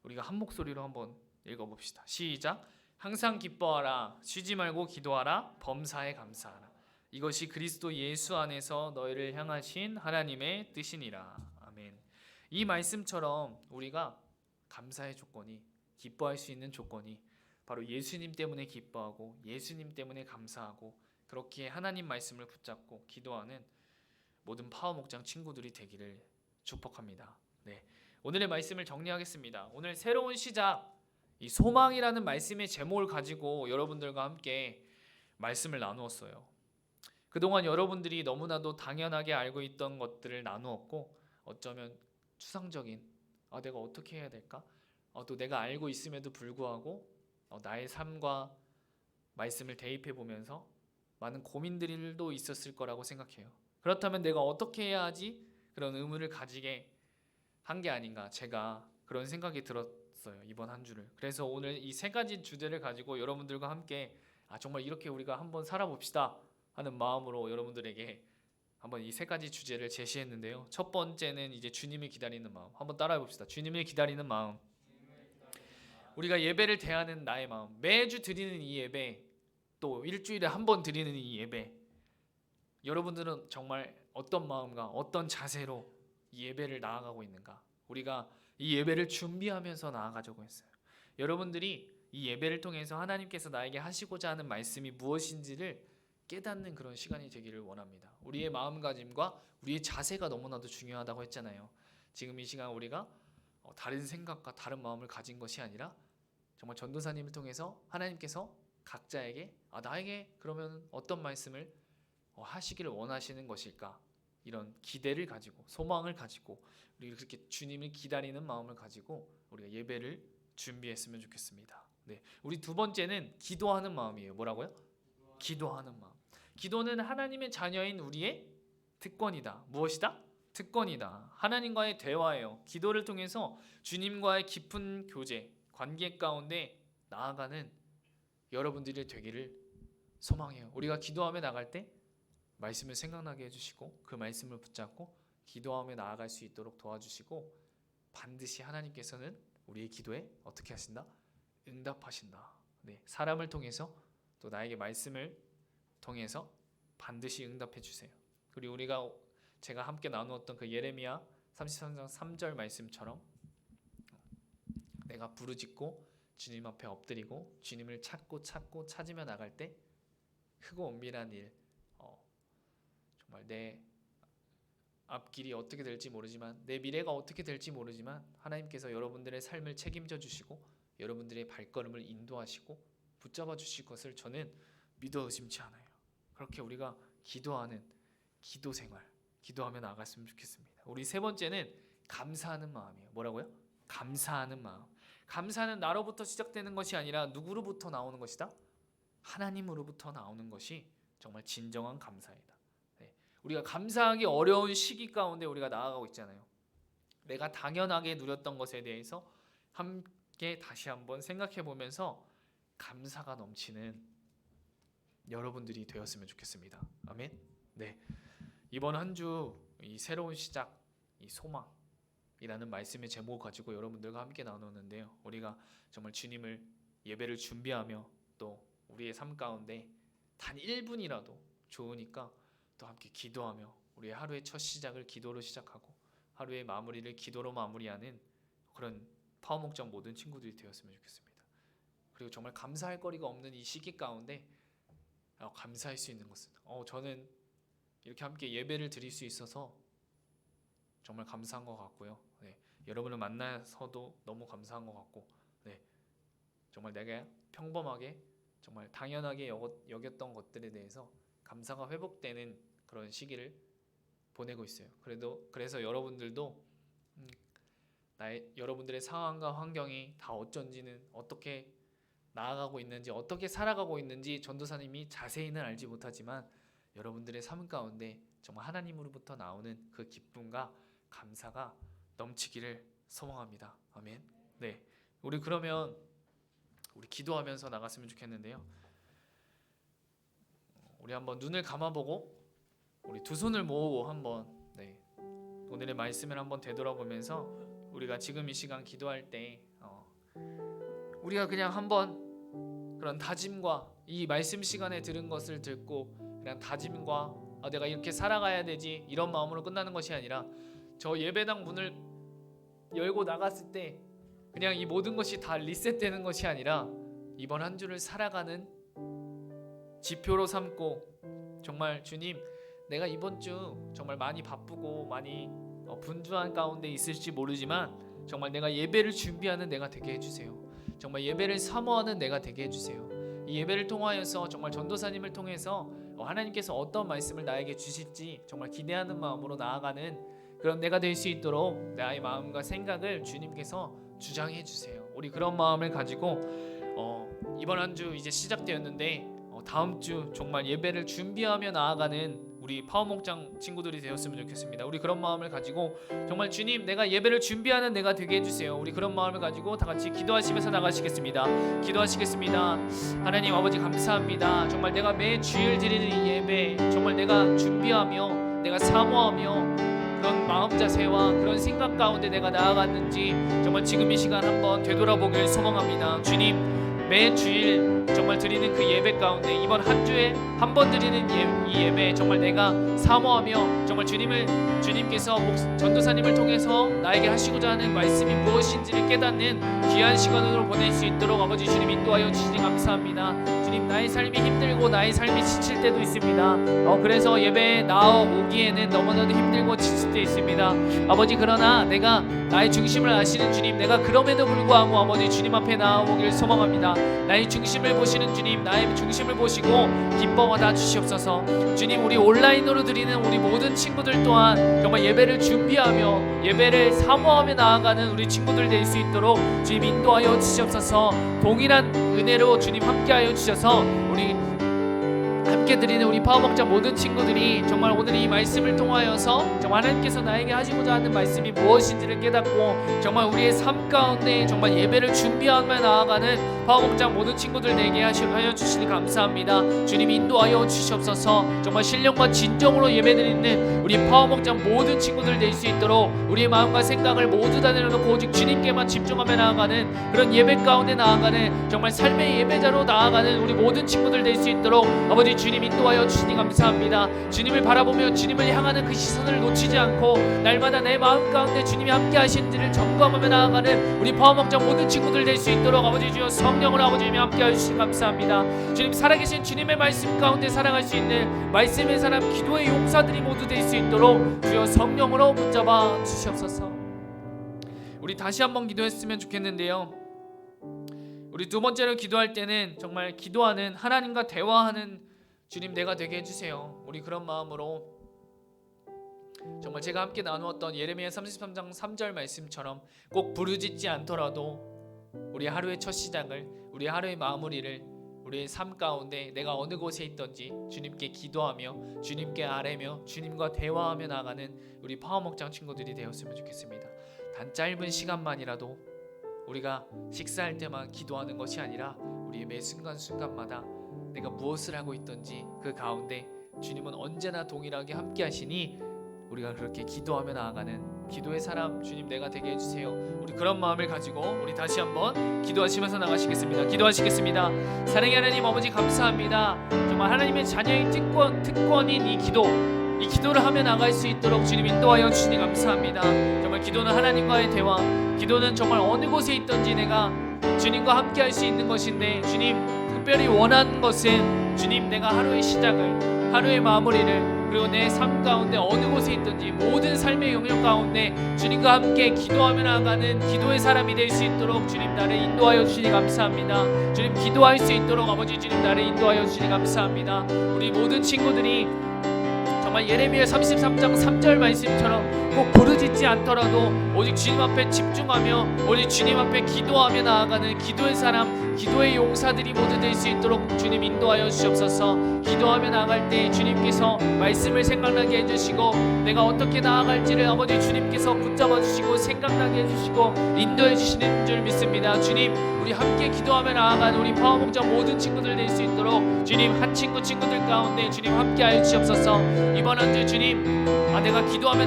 우리가 한 목소리로 한번 읽어봅시다. 시작. 항상 기뻐하라, 쉬지 말고 기도하라, 범사에 감사하라. 이것이 그리스도 예수 안에서 너희를 향하신 하나님의 뜻이니라. 아멘. 이 말씀처럼 우리가 감사의 조건이, 기뻐할 수 있는 조건이 바로 예수님 때문에 기뻐하고 예수님 때문에 감사하고 그렇게 하나님 말씀을 붙잡고 기도하는 모든 파워목장 친구들이 되기를 축복합니다. 네, 오늘의 말씀을 정리하겠습니다. 오늘 새로운 시작, 이 소망이라는 말씀의 제목을 가지고 여러분들과 함께 말씀을 나누었어요. 그동안 여러분들이 너무나도 당연하게 알고 있던 것들을 나누었고, 어쩌면 추상적인 내가 어떻게 해야 될까? 또 내가 알고 있음에도 불구하고 나의 삶과 말씀을 대입해 보면서 많은 고민들도 있었을 거라고 생각해요. 그렇다면 내가 어떻게 해야 하지? 그런 의문을 가지게 한 게 아닌가, 제가 그런 생각이 들었어요, 이번 한 주를. 그래서 오늘 이 세 가지 주제를 가지고 여러분들과 함께 정말 이렇게 우리가 한번 살아봅시다 하는 마음으로 여러분들에게 한번 이 세 가지 주제를 제시했는데요. 첫 번째는 이제 주님을 기다리는 마음. 한번 따라해 봅시다. 주님을 기다리는 마음. 우리가 예배를 대하는 나의 마음, 매주 드리는 이 예배, 또 일주일에 한 번 드리는 이 예배, 여러분들은 정말 어떤 마음과 어떤 자세로 이 예배를 나아가고 있는가? 우리가 이 예배를 준비하면서 나아가자고 했어요. 여러분들이 이 예배를 통해서 하나님께서 나에게 하시고자 하는 말씀이 무엇인지를 깨닫는 그런 시간이 되기를 원합니다. 우리의 마음가짐과 우리의 자세가 너무나도 중요하다고 했잖아요. 지금 이 시간 우리가 다른 생각과 다른 마음을 가진 것이 아니라 정말 전도사님을 통해서 하나님께서 각자에게 나에게 그러면 어떤 말씀을 하시기를 원하시는 것일까? 이런 기대를 가지고, 소망을 가지고, 우리 그렇게 주님을 기다리는 마음을 가지고 우리가 예배를 준비했으면 좋겠습니다. 네, 우리 두 번째는 기도하는 마음이에요. 뭐라고요? 기도하는 마음. 기도는 하나님의 자녀인 우리의 특권이다. 무엇이다? 특권이다. 하나님과의 대화예요. 기도를 통해서 주님과의 깊은 교제, 관계 가운데 나아가는 여러분들이 되기를 소망해요. 우리가 기도하며 나갈 때 말씀을 생각나게 해주시고 그 말씀을 붙잡고 기도하며 나아갈 수 있도록 도와주시고 반드시 하나님께서는 우리의 기도에 어떻게 하신다? 응답하신다. 네, 사람을 통해서 또 나에게 말씀을 통해서 반드시 응답해 주세요. 그리고 우리가 제가 함께 나누었던 그 예레미야 33장 3절 말씀처럼 내가 부르짖고 주님 앞에 엎드리고 주님을 찾고 찾으며 나갈 때 크고 엄밀한 일, 정말 내 앞길이 어떻게 될지 모르지만 내 미래가 어떻게 될지 모르지만 하나님께서 여러분들의 삶을 책임져 주시고 여러분들의 발걸음을 인도하시고 붙잡아 주실 것을 저는 믿어 의심치 않아요. 그렇게 우리가 기도하는 기도 생활, 기도하며 나아갔으면 좋겠습니다. 우리 세 번째는 감사하는 마음이에요. 뭐라고요? 감사하는 마음. 감사는 나로부터 시작되는 것이 아니라 누구로부터 나오는 것이다? 하나님으로부터 나오는 것이 정말 진정한 감사이다. 네. 우리가 감사하기 어려운 시기 가운데 우리가 나아가고 있잖아요. 내가 당연하게 누렸던 것에 대해서 함께 다시 한번 생각해 보면서 감사가 넘치는 여러분들이 되었으면 좋겠습니다. 아멘. 네. 이번 한 주 이 새로운 시작, 이 소망이라는 말씀의 제목을 가지고 여러분들과 함께 나누는데요. 우리가 정말 주님을 예배를 준비하며 또 우리의 삶 가운데 단 1분이라도 좋으니까 또 함께 기도하며 우리의 하루의 첫 시작을 기도로 시작하고 하루의 마무리를 기도로 마무리하는 그런 파워목장 모든 친구들이 되었으면 좋겠습니다. 그리고 정말 감사할 거리가 없는 이 시기 가운데 감사할 수 있는 것은 저는 이렇게 함께 예배를 드릴 수 있어서 정말 감사한 것 같고요. 네, 여러분을 만나서도 너무 감사한 것 같고, 네, 정말 내가 평범하게 정말 당연하게 여겼던 것들에 대해서 감사가 회복되는 그런 시기를 보내고 있어요. 그래서 여러분들도 여러분들의 상황과 환경이 다 어쩐지는 어떻게 나아가고 있는지 어떻게 살아가고 있는지 전도사님이 자세히는 알지 못하지만 여러분들의 삶 가운데 정말 하나님으로부터 나오는 그 기쁨과 감사가 넘치기를 소망합니다. 아멘. 네, 우리 그러면 우리 기도하면서 나갔으면 좋겠는데요. 우리 한번 눈을 감아보고 우리 두 손을 모으고 한번 오늘의 말씀을 한번 되돌아보면서 우리가 지금 이 시간 기도할 때 우리가 그냥 한번 그런 다짐과 이 말씀 시간에 들은 것을 듣고 그냥 다짐과 내가 이렇게 살아가야 되지 이런 마음으로 끝나는 것이 아니라 저 예배당 문을 열고 나갔을 때 그냥 이 모든 것이 다 리셋되는 것이 아니라 이번 한 주를 살아가는 지표로 삼고 정말 주님 내가 이번 주 정말 많이 바쁘고 많이 분주한 가운데 있을지 모르지만 정말 내가 예배를 준비하는 내가 되게 해주세요. 정말 예배를 사모하는 내가 되게 해주세요. 이 예배를 통하여서 정말 전도사님을 통해서 하나님께서 어떤 말씀을 나에게 주실지 정말 기대하는 마음으로 나아가는 그런 내가 될 수 있도록 나의 마음과 생각을 주님께서 주장해 주세요. 우리 그런 마음을 가지고 이번 한 주 이제 시작되었는데 다음 주 정말 예배를 준비하며 나아가는 우리 파워목장 친구들이 되었으면 좋겠습니다. 우리 그런 마음을 가지고 정말 주님 내가 예배를 준비하는 내가 되게 해주세요. 우리 그런 마음을 가지고 다 같이 기도하시면서 나가시겠습니다. 기도하시겠습니다. 하나님 아버지 감사합니다. 정말 내가 매 주일 드리는 이 예배 정말 내가 준비하며 내가 사모하며 그런 마음 자세와 그런 생각 가운데 내가 나아갔는지 정말 지금 이 시간 한번 되돌아보길 소망합니다. 주님 매 주일 정말 드리는 그 예배 가운데 이번 한 주에 한 번 드리는 이 예배 정말 내가 사모하며 정말 주님께서 전도사님을 통해서 나에게 하시고자 하는 말씀이 무엇인지를 깨닫는 귀한 시간으로 보낼 수 있도록 아버지 주님 인도하여 주시니 감사합니다. 주님 나의 삶이 힘들고 나의 삶이 지칠 때도 있습니다. 그래서 예배에 나오기에는 너무나도 힘들고 지칠 때 있습니다. 아버지 그러나 내가 나의 중심을 아시는 주님 내가 그럼에도 불구하고 아버지 주님 앞에 나아오길 소망합니다. 나의 중심을 보시는 주님 나의 중심을 보시고 기뻐하다 주시옵소서. 주님 우리 온라인으로 드리는 우리 모든 친구들 또한 정말 예배를 준비하며 예배를 사모하며 나아가는 우리 친구들 될 수 있도록 주님 인도하여 주시옵소서. 동일한 은혜로 주님 함께하여 주셔서 우리 함께 드리는 우리 파워먹자 모든 친구들이 정말 오늘 이 말씀을 통하여서 정말 하나님께서 나에게 하시고자 하는 말씀이 무엇인지를 깨닫고 정말 우리의 삶 가운데 정말 예배를 준비하며 나아가는 파워먹자 모든 친구들 되게 하여 주시니 감사합니다. 주님 인도하여 주시옵소서. 정말 신령과 진정으로 예배드리는 우리 파워먹자 모든 친구들 될 수 있도록 우리의 마음과 생각을 모두 다 내려놓고 오직 주님께만 집중하며 나아가는 그런 예배 가운데 나아가는 정말 삶의 예배자로 나아가는 우리 모든 친구들 될 수 있도록 아버지 주님 인도하여 주시니 감사합니다. 주님을 바라보며 주님을 향하는 그 시선을 놓치지 않고 날마다 내 마음 가운데 주님이 함께 하시는지를 점검하며 나아가는 우리 파워먹자 모든 친구들 될 수 있도록 아버지 주여 성령으로 아버지님이 함께 하시니 감사합니다. 주님 살아계신 주님의 말씀 가운데 살아갈 수 있는 말씀의 사람 기도의 용사들이 모두 될 수 있도록 주여 성령으로 붙잡아 주시옵소서. 우리 다시 한번 기도했으면 좋겠는데요. 우리 두 번째로 기도할 때는 정말 기도하는 하나님과 대화하는 주님 내가 되게 해주세요. 우리 그런 마음으로 정말 제가 함께 나누었던 예레미야 33장 3절 말씀처럼 꼭 부르짖지 않더라도 우리 하루의 첫 시작을 우리 하루의 마무리를 우리의 삶 가운데 내가 어느 곳에 있든지 주님께 기도하며 주님께 아뢰며 주님과 대화하며 나가는 우리 파워먹장 친구들이 되었으면 좋겠습니다. 단 짧은 시간만이라도 우리가 식사할 때만 기도하는 것이 아니라 우리의 매 순간순간마다 내가 무엇을 하고 있든지 그 가운데 주님은 언제나 동일하게 함께 하시니 우리가 그렇게 기도하며 나아가는 기도의 사람 주님 내가 되게 해주세요. 우리 그런 마음을 가지고 우리 다시 한번 기도하시면서 나가시겠습니다. 기도하시겠습니다. 사랑의 하나님 아버지 감사합니다. 정말 하나님의 자녀의 특권인 이 기도를 하며 나갈 수 있도록 주님 인도하여 주시니 감사합니다. 정말 기도는 하나님과의 대화, 기도는 정말 어느 곳에 있든지 내가 주님과 함께 할 수 있는 것인데 주님 특별히 원하는 것은 주님 내가 하루의 시작을 하루의 마무리를 그리고 내 삶 가운데 어느 곳에 있든지 모든 삶의 영역 가운데 주님과 함께 기도하며 나가는 기도의 사람이 될 수 있도록 주님 나를 인도하여 주시니 감사합니다. 주님 기도할 수 있도록 아버지 주님 나를 인도하여 주시니 감사합니다. 우리 모든 친구들이 정말 예레미야 33장 3절 말씀처럼 꼭 부르짖지 않더라도 오직 주님 앞에 집중하며 오직 주님 앞에 기도하며 나아가는 기도의 사람 기도의 용사들이 모두 될 수 있도록 주님 인도하여 주시옵소서. 기도하며 나아갈 때 주님께서 말씀을 생각나게 해주시고 내가 어떻게 나아갈지를 아버지 주님께서 붙잡아 주시고 생각나게 해주시고 인도해 주시는 줄 믿습니다. 주님 우리 함께 기도하며 나아가는 우리 파워목자 모든 친구들 될 수 있도록 주님 한 친구들 가운데 주님 함께 하여 주시옵소서. 이번 한 주 주님 내가 기도하며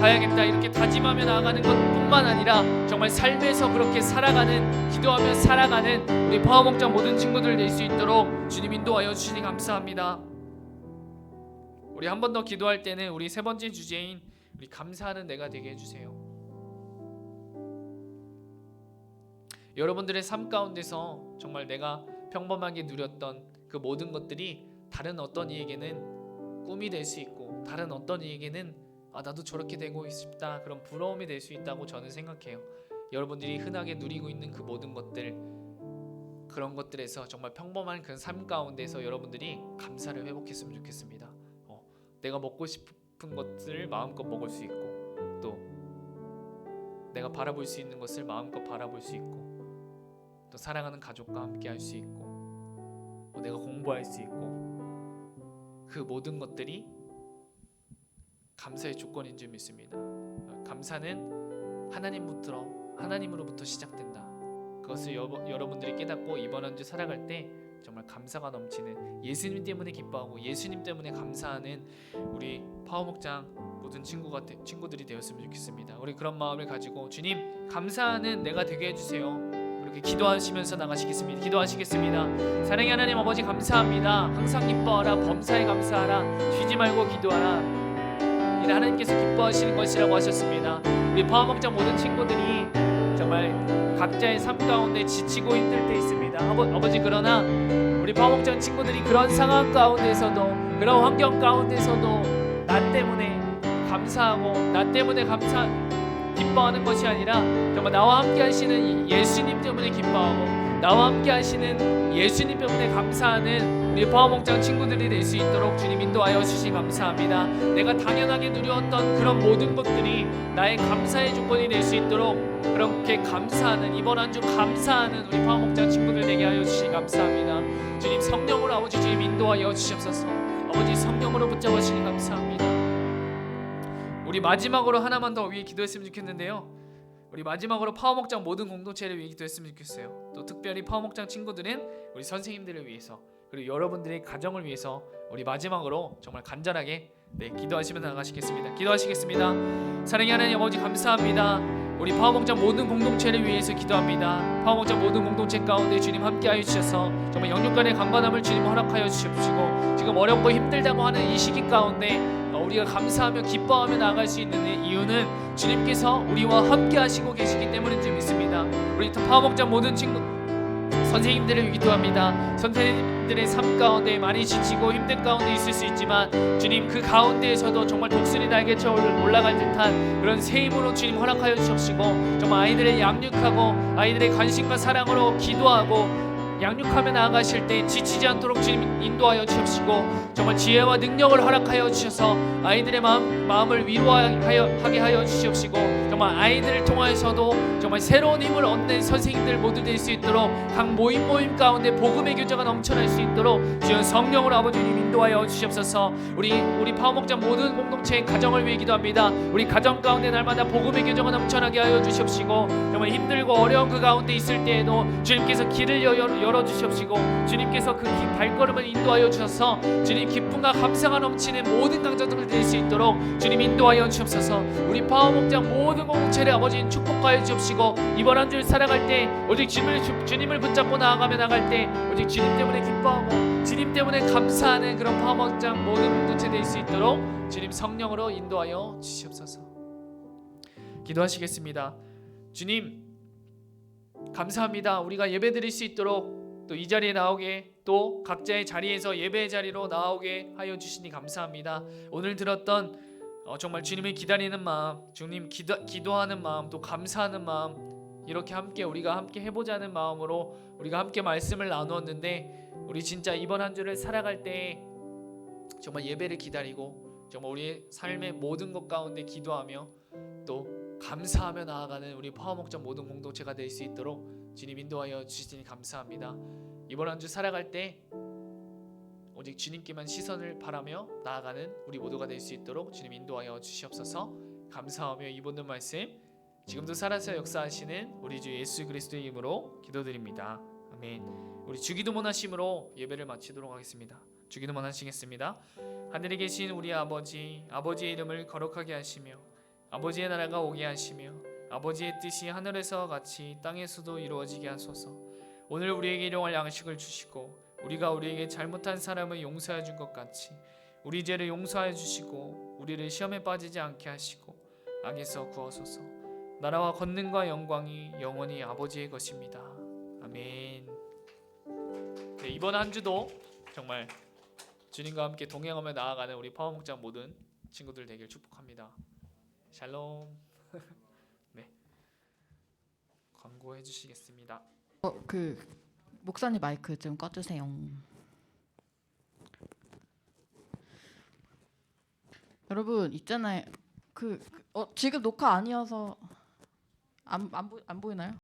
가야겠다 이렇게 다짐하며 나아가는 것뿐만 아니라 정말 삶에서 그렇게 살아가는 기도하며 살아가는 우리 파워목자 모든 친구들 될 수 있도록 주님 인도하여 주시니 감사합니다. 우리 한 번 더 기도할 때는 우리 세 번째 주제인 우리 감사하는 내가 되게 해주세요. 여러분들의 삶 가운데서 정말 내가 평범하게 누렸던 그 모든 것들이 다른 어떤 이에게는 꿈이 될 수 있고 다른 어떤 이에게는 나도 저렇게 되고 싶다 그런 부러움이 될 수 있다고 저는 생각해요. 여러분들이 흔하게 누리고 있는 그 모든 것들 그런 것들에서 정말 평범한 그 삶 가운데서 여러분들이 감사를 회복했으면 좋겠습니다. 내가 먹고 싶은 것들을 마음껏 먹을 수 있고 또 내가 바라볼 수 있는 것을 마음껏 바라볼 수 있고 또 사랑하는 가족과 함께 할 수 있고 내가 공부할 수 있고 그 모든 것들이 감사의 조건인 줄 믿습니다. 감사는 하나님으로부터 시작된다. 그것을 여러분들이 깨닫고 이번 한 주 살아갈 때 정말 감사가 넘치는 예수님 때문에 기뻐하고 예수님 때문에 감사하는 우리 파워목장 모든 친구들이 되었으면 좋겠습니다. 우리 그런 마음을 가지고 주님 감사하는 내가 되게 해주세요. 이렇게 기도하시면서 나가시겠습니다. 기도하시겠습니다. 사랑의 하나님 아버지 감사합니다. 항상 기뻐하라 범사에 감사하라 쉬지 말고 기도하라 이는 하나님께서 기뻐하시는 것이라고 하셨습니다. 우리 파워목장 모든 친구들이 정말 각자의 삶 가운데 지치고 힘들 때 있습니다. 아버지 그러나 우리 파워목장 친구들이 그런 상황 가운데서도 그런 환경 가운데서도 나 때문에 감사하고 나 때문에 기뻐하는 것이 아니라 정말 나와 함께 하시는 예수님 때문에 기뻐하고 나와 함께 하시는 예수님 때문에 감사하는 우리 파워목장 친구들이 될 수 있도록 주님 인도하여 주시니 감사합니다. 내가 당연하게 누렸던 그런 모든 것들이 나의 감사의 조건이 될 수 있도록 그렇게 감사하는, 이번 한 주 감사하는 우리 파워목장 친구들 되게 하여 주시니 감사합니다. 주님 성령으로 아버지 주님 인도하여 주시옵소서. 아버지 성령으로 붙잡아 주시니 감사합니다. 우리 마지막으로 하나만 더 위해 기도했으면 좋겠는데요. 우리 마지막으로 파워목장 모든 공동체를 위해 기도했으면 좋겠어요. 또 특별히 파워목장 친구들은 우리 선생님들을 위해서, 그리고 여러분들의 가정을 위해서 우리 마지막으로 정말 간절하게 기도하시며 나가시겠습니다. 기도하시겠습니다. 사랑의 하나님 아버지 감사합니다. 우리 파워목장 모든 공동체를 위해서 기도합니다. 파워목장 모든 공동체 가운데 주님 함께하여 주셔서 정말 영육간의 강건함을 주님 허락하여 주시옵시고, 지금 어렵고 힘들다고 하는 이 시기 가운데 우리가 감사하며 기뻐하며 나아갈 수 있는 이유는 주님께서 우리와 함께 하시고 계시기 때문인 줄 믿습니다. 우리 파워목장 모든 친구 선생님들을 기도합니다. 선생님들의 삶 가운데 많이 지치고 힘든 가운데 있을 수 있지만 주님 그 가운데에서도 정말 독수리 날개처럼 올라갈 듯한 그런 새 힘으로 주님 허락하여 주시옵시고, 정말 아이들을 양육하고 아이들의 관심과 사랑으로 기도하고 양육하며 나아가실 때 지치지 않도록 주님 인도하여 주옵시고, 정말 지혜와 능력을 허락하여 주셔서 아이들의 마음을 위로하게 하여 주시옵시고, 정말 아이들을 통하여서도 정말 새로운 힘을 얻는 선생님들 모두 될 수 있도록 각 모임 가운데 복음의 교제가 넘쳐날 수 있도록 주여 성령으로 아버지님 인도하여 주시옵소서. 우리 파워목장 모든 공동체의 가정을 위해 기도합니다. 우리 가정 가운데 날마다 복음의 교제가 넘쳐나게 하여 주시옵시고, 정말 힘들고 어려운 그 가운데 있을 때에도 주님께서 길을 열어주시옵시고, 주님께서 그 발걸음을 인도하여 주셔서 주님 기쁨과 감사가 넘치는 모든 강자들을 될 수 있도록 주님 인도하여 주옵소서. 우리 파워목장 모든 공동체를 아버지 축복하여 주옵시고, 이번 한 주 살아갈 때 오직 주님을 붙잡고 나아가며 나갈 때 오직 주님 때문에 기뻐하고 주님 때문에 감사하는 그런 파워목장 모든 공동체 될 수 있도록 주님 성령으로 인도하여 주시옵소서. 기도하시겠습니다. 주님 감사합니다. 우리가 예배드릴 수 있도록 또 이 자리에 나오게, 또 각자의 자리에서 예배의 자리로 나오게 하여 주시니 감사합니다. 오늘 들었던 정말 주님을 기다리는 마음, 주님 기도하는 마음, 또 감사하는 마음, 이렇게 우리가 함께 해보자는 마음으로 우리가 함께 말씀을 나누었는데, 우리 진짜 이번 한 주를 살아갈 때 정말 예배를 기다리고 정말 우리의 삶의 모든 것 가운데 기도하며 또 감사하며 나아가는 우리 파워목장 모든 공동체가 될 수 있도록 주님 인도하여 주시니 감사합니다. 이번 한 주 살아갈 때 오직 주님께만 시선을 바라며 나아가는 우리 모두가 될 수 있도록 주님 인도하여 주시옵소서. 감사하며 이 모든 말씀 지금도 살아서 역사하시는 우리 주 예수 그리스도의 이름으로 기도드립니다. 아멘. 우리 주기도문 하심으로 예배를 마치도록 하겠습니다. 주기도문 하시겠습니다. 하늘에 계신 우리 아버지, 아버지의 이름을 거룩하게 하시며 아버지의 나라가 오게 하시며 아버지의 뜻이 하늘에서 같이 땅에서도 이루어지게 하소서. 오늘 우리에게 일용할 양식을 주시고 우리가 우리에게 잘못한 사람을 용서해 준 것 같이 우리 죄를 용서해 주시고 우리를 시험에 빠지지 않게 하시고 악에서 구하소서. 나라와 권능과 영광이 영원히 아버지의 것입니다. 아멘. 네, 이번 한 주도 정말 주님과 함께 동행하며 나아가는 우리 파워목장 모든 친구들 되길 축복합니다. 샬롬. 네, 광고해 주시겠습니다.
목사님 마이크 좀 꺼주세요. 여러분 있잖아요. 지금 녹화 아니어서 안 보이나요?